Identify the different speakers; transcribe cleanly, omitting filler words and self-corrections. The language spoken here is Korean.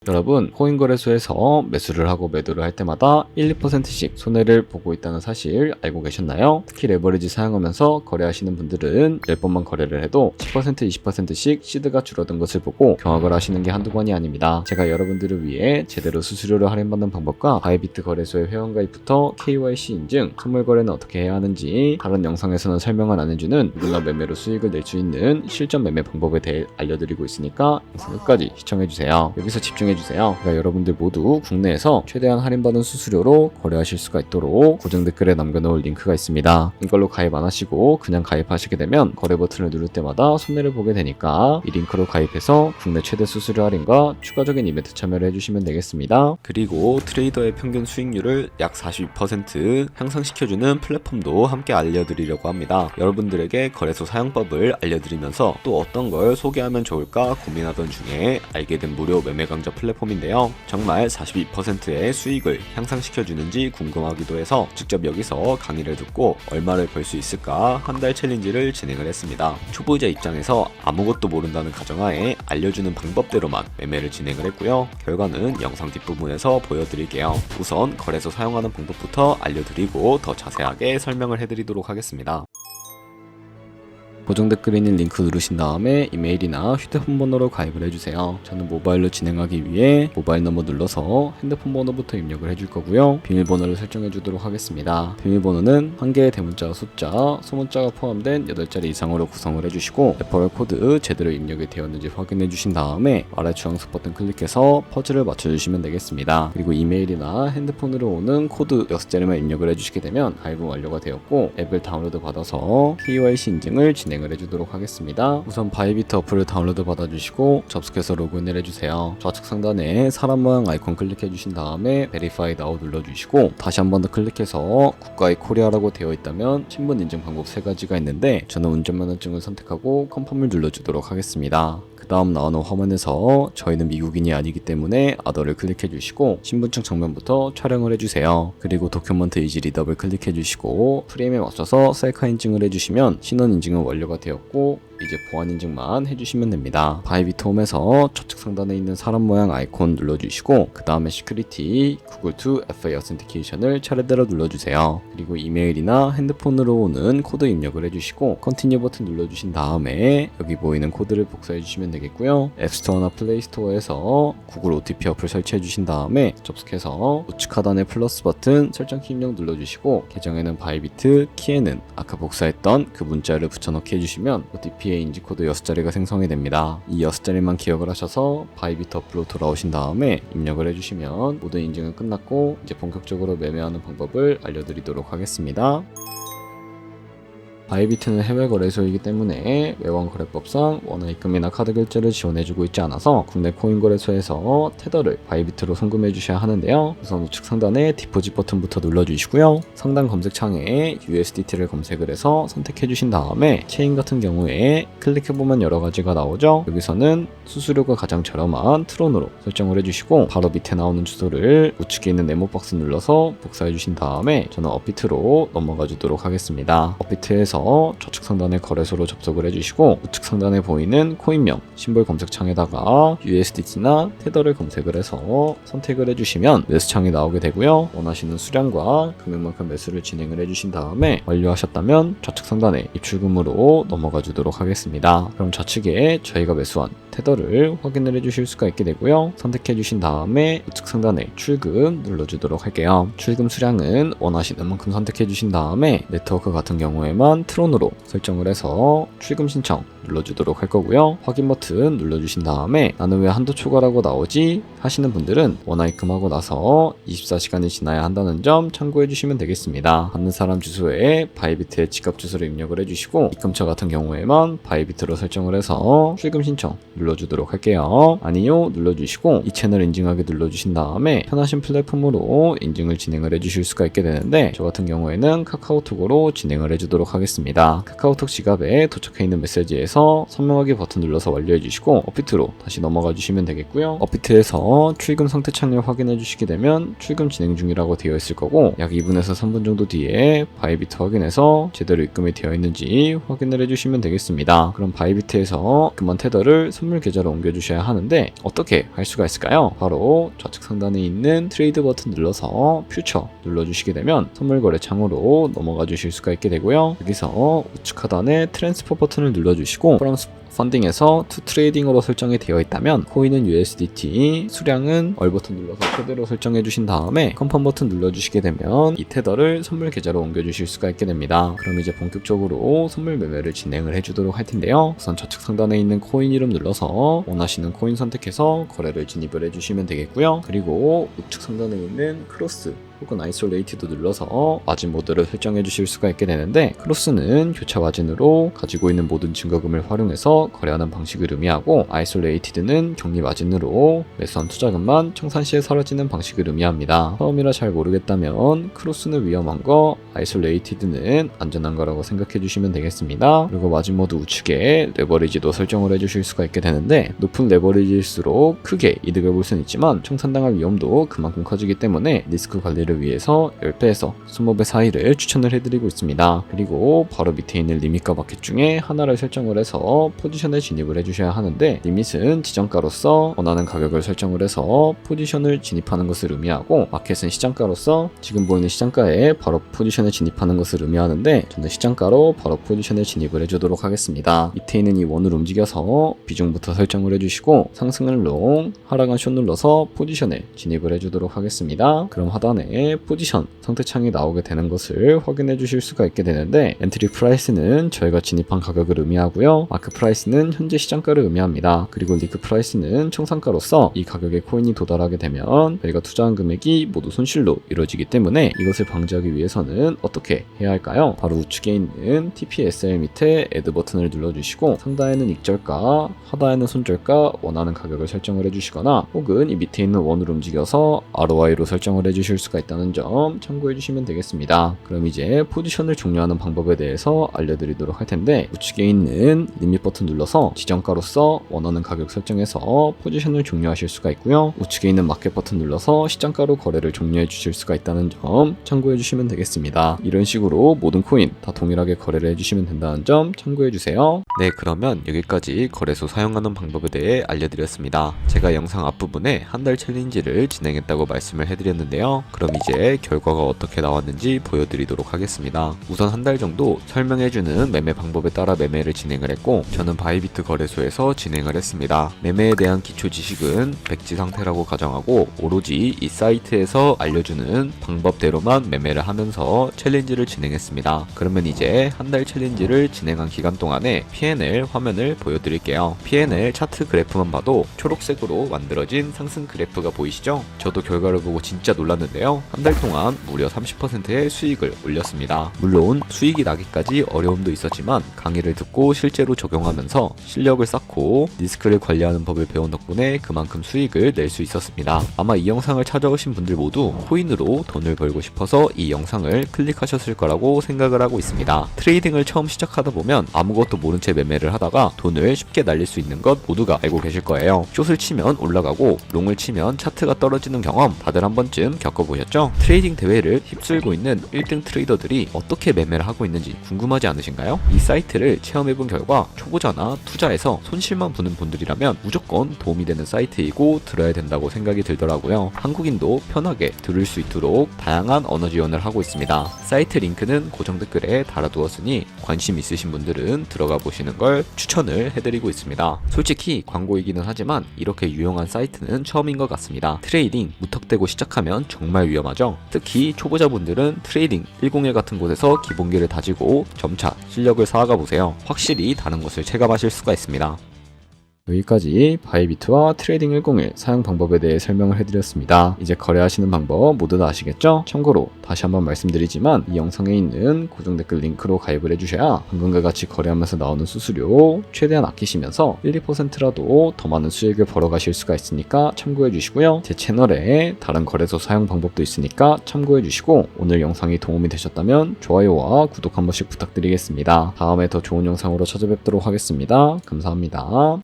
Speaker 1: 여러분, 코인 거래소에서 매수를 하고 매도를 할 때마다 1, 2%씩 손해를 보고 있다는 사실 알고 계셨나요? 특히 레버리지 사용하면서 거래하시는 분들은 10번만 거래를 해도 10%, 20%씩 시드가 줄어든 것을 보고 경악을 하시는 게 한두 번이 아닙니다. 제가 여러분들을 위해 제대로 수수료를 할인받는 방법과 바이비트 거래소의 회원가입부터 KYC 인증, 선물 거래는 어떻게 해야 하는지 다른 영상에서는 설명을 안 해주는 누구나 매매로 수익을 낼 수 있는 실전 매매 방법에 대해 알려드리고 있으니까 영상 끝까지 시청해주세요. 여기서 집중해주세요. 그러니까 여러분들 모두 국내에서 최대한 할인받은 수수료로 거래하실 수가 있도록 고정 댓글에 남겨놓을 링크가 있습니다. 이걸로 가입 안 하시고 그냥 가입하시게 되면 거래 버튼을 누를 때마다 손해를 보게 되니까 이 링크로 가입해서 국내 최대 수수료 할인과 추가적인 이벤트 참여를 해주시면 되겠습니다. 그리고 트레이더의 평균 수익률을 약 42% 향상시켜주는 플랫폼도 함께 알려드리려고 합니다. 여러분들에게 거래소 사용법을 알려드리면서 또 어떤 걸 소개하면 좋을까 고민하던 중에 알게 된 무료 매매 강좌 플랫폼인데요. 정말 42%의 수익을 향상시켜주는지 궁금하기도 해서 직접 여기서 강의를 듣고 얼마를 벌 수 있을까 한 달 챌린지를 진행을 했습니다. 초보자 입장에서 아무것도 모른다는 가정하에 알려주는 방법대로만 매매를 진행을 했고요. 결과는 영상 뒷부분에서 보여드릴게요. 우선 거래소 사용하는 방법부터 알려드리고 더 자세하게 설명을 해드리도록 하겠습니다. 고정 댓글에 있는 링크 누르신 다음에 이메일이나 휴대폰 번호로 가입을 해주세요. 저는 모바일로 진행하기 위해 모바일 넘버 눌러서 핸드폰 번호부터 입력을 해줄 거고요. 비밀번호를 설정해 주도록 하겠습니다. 비밀번호는 한 개의 대문자와 숫자, 소문자가 포함된 8자리 이상으로 구성을 해주시고 레퍼럴 코드 제대로 입력이 되었는지 확인해 주신 다음에 아래 주황색 버튼 클릭해서 퍼즐을 맞춰주시면 되겠습니다. 그리고 이메일이나 핸드폰으로 오는 코드 6자리만 입력을 해주시게 되면 가입은 완료가 되었고 앱을 다운로드 받아서 KYC 인증을 진행을 해주도록 하겠습니다. 우선 바이비트 어플을 다운로드 받아주시고 접속해서 로그인을 해주세요. 좌측 상단에 사람 모양 아이콘 클릭해주신 다음에 Verify Now 눌러주시고 다시 한 번 더 클릭해서 국가의 코리아라고 되어 있다면 신분 인증 방법 3가지가 있는데 저는 운전면허증을 선택하고 컨펌을 눌러주도록 하겠습니다. 그 다음 나오는 화면에서 저희는 미국인이 아니기 때문에 아더를 클릭해 주시고 신분증 정면부터 촬영을 해주세요. 그리고 도큐먼트 이지 리더블 클릭해 주시고 프레임에 맞춰서 셀카 인증을 해주시면 신원 인증은 완료가 되었고 이제 보안 인증만 해주시면 됩니다. 바이비트 홈에서 좌측 상단에 있는 사람 모양 아이콘 눌러주시고 그 다음에 시큐리티, 구글 to FA 어센티케이션을 차례대로 눌러주세요. 그리고 이메일이나 핸드폰으로 오는 코드 입력을 해주시고 컨티뉴 버튼 눌러주신 다음에 여기 보이는 코드를 복사해주시면 되겠고요. 앱스토어나 플레이스토어에서 구글 OTP 어플 설치해주신 다음에 접속해서 우측 하단의 플러스 버튼 설정키 입력 눌러주시고 계정에는 바이비트, 키에는 아까 복사했던 그 문자를 붙여넣기 해주시면 OTP 인지 코드 6자리가 생성이 됩니다. 이 6자리만 기억을 하셔서 바이비트 어플로 돌아오신 다음에 입력을 해주시면 모든 인증은 끝났고 이제 본격적으로 매매하는 방법을 알려드리도록 하겠습니다. 바이비트는 해외 거래소이기 때문에 외환 거래법상 원화 입금이나 카드 결제를 지원해주고 있지 않아서 국내 코인 거래소에서 테더를 바이비트로 송금해 주셔야 하는데요. 우선 우측 상단에 디포짓 버튼부터 눌러주시고요. 상단 검색창에 USDT를 검색을 해서 선택해 주신 다음에 체인 같은 경우에 클릭해보면 여러 가지가 나오죠. 여기서는 수수료가 가장 저렴한 트론으로 설정을 해주시고 바로 밑에 나오는 주소를 우측에 있는 네모 박스 눌러서 복사해 주신 다음에 저는 업비트로 넘어가 주도록 하겠습니다. 업비트에서 좌측 상단의 거래소로 접속을 해주시고 우측 상단에 보이는 코인명 심볼 검색창에다가 USDT나 테더를 검색을 해서 선택을 해주시면 매수창이 나오게 되고요. 원하시는 수량과 금액만큼 매수를 진행을 해주신 다음에 완료하셨다면 좌측 상단에 입출금으로 넘어가 주도록 하겠습니다. 그럼 좌측에 저희가 매수한 테더를 확인을 해주실 수가 있게 되고요. 선택해 주신 다음에 우측 상단에 출금 눌러주도록 할게요. 출금 수량은 원하시는 만큼 선택해 주신 다음에 네트워크 같은 경우에만 트론으로 설정을 해서 출금 신청 눌러주도록 할 거고요. 확인 버튼 눌러주신 다음에 나는 왜 한도 초과라고 나오지 하시는 분들은 원화 입금하고 나서 24시간이 지나야 한다는 점 참고해 주시면 되겠습니다. 받는 사람 주소에 바이비트의 지갑 주소를 입력을 해주시고 입금처 같은 경우에만 바이비트로 설정을 해서 출금 신청 눌러주도록 할게요. 아니요 눌러주시고 이 채널 인증하기 눌러주신 다음에 편하신 플랫폼으로 인증을 진행을 해주실 수가 있게 되는데 저 같은 경우에는 카카오톡으로 진행을 해주도록 하겠습니다. 되겠습니다. 카카오톡 지갑에 도착해 있는 메시지에서 선명하게 버튼 눌러서 완료해 주시고 업비트로 다시 넘어가 주시면 되겠고요. 업비트에서 출금 상태 창을 확인해 주시게 되면 출금 진행 중이라고 되어 있을 거고 약 2분에서 3분 정도 뒤에 바이비트 확인해서 제대로 입금이 되어 있는지 확인을 해주시면 되겠습니다. 그럼 바이비트에서 입금한 테더를 선물 계좌로 옮겨주셔야 하는데 어떻게 할 수가 있을까요? 바로 좌측 상단에 있는 트레이드 버튼 눌러서 퓨처 눌러주시게 되면 선물 거래 창으로 넘어가 주실 수가 있게 되고요. 여기서 우측 하단에 트랜스퍼 버튼을 눌러주시고 펀딩에서 투 트레이딩으로 설정이 되어 있다면 코인은 USDT, 수량은 얼 버튼 눌러서 그대로 설정해 주신 다음에 컨펌 버튼 눌러주시게 되면 이 테더를 선물 계좌로 옮겨주실 수가 있게 됩니다. 그럼 이제 본격적으로 선물 매매를 진행을 해주도록 할 텐데요. 우선 좌측 상단에 있는 코인 이름 눌러서 원하시는 코인 선택해서 거래를 진입을 해주시면 되겠고요. 그리고 우측 상단에 있는 크로스 혹은 아이솔레이티도 눌러서 마진 모드를 설정해 주실 수가 있게 되는데 크로스는 교차 마진으로 가지고 있는 모든 증거금을 활용해서 거래하는 방식을 의미하고 아이솔레이티드는 격리 마진으로 매수한 투자금만 청산 시에 사라지는 방식을 의미합니다. 처음이라 잘 모르겠다면 크로스는 위험한 거, 아이솔레이티드는 안전한 거라고 생각해 주시면 되겠습니다. 그리고 마진 모드 우측에 레버리지도 설정을 해주실 수가 있게 되는데 높은 레버리지일수록 크게 이득을 볼 수는 있지만 청산당할 위험도 그만큼 커지기 때문에 리스크 관리를 위해서 10배에서 20배 사이를 추천을 해드리고 있습니다. 그리고 바로 밑에 있는 리밋과 마켓 중에 하나를 설정을 해서 포지션에 진입을 해주셔야 하는데 리밋은 지정가로서 원하는 가격을 설정을 해서 포지션을 진입하는 것을 의미하고 마켓은 시장가로서 지금 보이는 시장가에 바로 포지션에 진입하는 것을 의미하는데 저는 시장가로 바로 포지션에 진입을 해주도록 하겠습니다. 밑에 있는 이 원을 움직여서 비중부터 설정을 해주시고 상승은 롱, 하락은 숏 눌러서 포지션에 진입을 해주도록 하겠습니다. 그럼 하단에 포지션 상태창이 나오게 되는 것을 확인해 주실 수가 있게 되는데 엔트리 프라이스는 저희가 진입한 가격을 의미하고요. 마크 프라이스는 현재 시장가를 의미합니다. 그리고 리크 프라이스는 청산가로서 이 가격에 코인이 도달하게 되면 저희가 투자한 금액이 모두 손실로 이루어지기 때문에 이것을 방지하기 위해서는 어떻게 해야 할까요? 바로 우측에 있는 TPSL 밑에 애드 버튼을 눌러주시고 상단에는 익절가, 하단에는 손절가 원하는 가격을 설정을 해주시거나 혹은 이 밑에 있는 원을 움직여서 ROI로 설정을 해주실 수가 있다는 점 참고해 주시면 되겠습니다. 그럼 이제 포지션을 종료하는 방법에 대해서 알려드리도록 할 텐데 우측에 있는 리밋 버튼 눌러서 지정가로서 원하는 가격 설정해서 포지션을 종료하실 수가 있고요. 우측에 있는 마켓 버튼 눌러서 시장가로 거래를 종료해 주실 수가 있다는 점 참고해 주시면 되겠습니다. 이런 식으로 모든 코인 다 동일하게 거래를 해주시면 된다는 점 참고해 주세요. 네, 그러면 여기까지 거래소 사용하는 방법에 대해 알려드렸습니다. 제가 영상 앞부분에 한 달 챌린지를 진행했다고 말씀을 해드렸는데요. 그럼 이제 결과가 어떻게 나왔는지 보여드리도록 하겠습니다. 우선 한 달 정도 설명해주는 매매 방법에 따라 매매를 진행을 했고 저는 바이비트 거래소에서 진행을 했습니다. 매매에 대한 기초 지식은 백지 상태라고 가정하고 오로지 이 사이트에서 알려주는 방법대로만 매매를 하면서 챌린지를 진행했습니다. 그러면 이제 한 달 챌린지를 진행한 기간 동안에 P&L 화면을 보여드릴게요. P&L 차트 그래프만 봐도 초록색으로 만들어진 상승 그래프가 보이시죠? 저도 결과를 보고 진짜 놀랐는데요. 한 달 동안 무려 30%의 수익을 올렸습니다. 물론 수익이 나기까지 어려움도 있었지만 강의를 듣고 실제로 적용하면서 실력을 쌓고 리스크를 관리하는 법을 배운 덕분에 그만큼 수익을 낼 수 있었습니다. 아마 이 영상을 찾아오신 분들 모두 코인으로 돈을 벌고 싶어서 이 영상을 클릭하셨을 거라고 생각을 하고 있습니다. 트레이딩을 처음 시작하다 보면 아무것도 모른 채 매매를 하다가 돈을 쉽게 날릴 수 있는 것 모두가 알고 계실 거예요. 숏을 치면 올라가고 롱을 치면 차트가 떨어지는 경험 다들 한 번쯤 겪어보셨죠? 트레이딩 대회를 휩쓸고 있는 1등 트레이더들이 어떻게 매매를 하고 있는지 궁금하지 않으신가요? 이 사이트를 체험해본 결과 초보자나 투자에서 손실만 보는 분들이라면 무조건 도움이 되는 사이트이고 들어야 된다고 생각이 들더라고요. 한국인도 편하게 들을 수 있도록 다양한 언어 지원을 하고 있습니다. 사이트 링크는 고정 댓글에 달아두었으니 관심 있으신 분들은 들어가 보시는 걸 추천을 해드리고 있습니다. 솔직히 광고이기는 하지만 이렇게 유용한 사이트는 처음인 것 같습니다. 트레이딩 무턱대고 시작하면 정말 위험하죠. 특히 초보자분들은 트레이딩 101 같은 곳에서 기본기를 다지고 점차 실력을 쌓아가 보세요. 확실히 다른 것을 체감하실 수가 있습니다. 여기까지 바이비트와 트레이딩 101 사용 방법에 대해 설명을 해드렸습니다. 이제 거래하시는 방법 모두 다 아시겠죠? 참고로 다시 한번 말씀드리지만 이 영상에 있는 고정 댓글 링크로 가입을 해주셔야 방금과 같이 거래하면서 나오는 수수료 최대한 아끼시면서 1~2%라도 더 많은 수익을 벌어가실 수가 있으니까 참고해 주시고요. 제 채널에 다른 거래소 사용 방법도 있으니까 참고해 주시고 오늘 영상이 도움이 되셨다면 좋아요와 구독 한 번씩 부탁드리겠습니다. 다음에 더 좋은 영상으로 찾아뵙도록 하겠습니다. 감사합니다.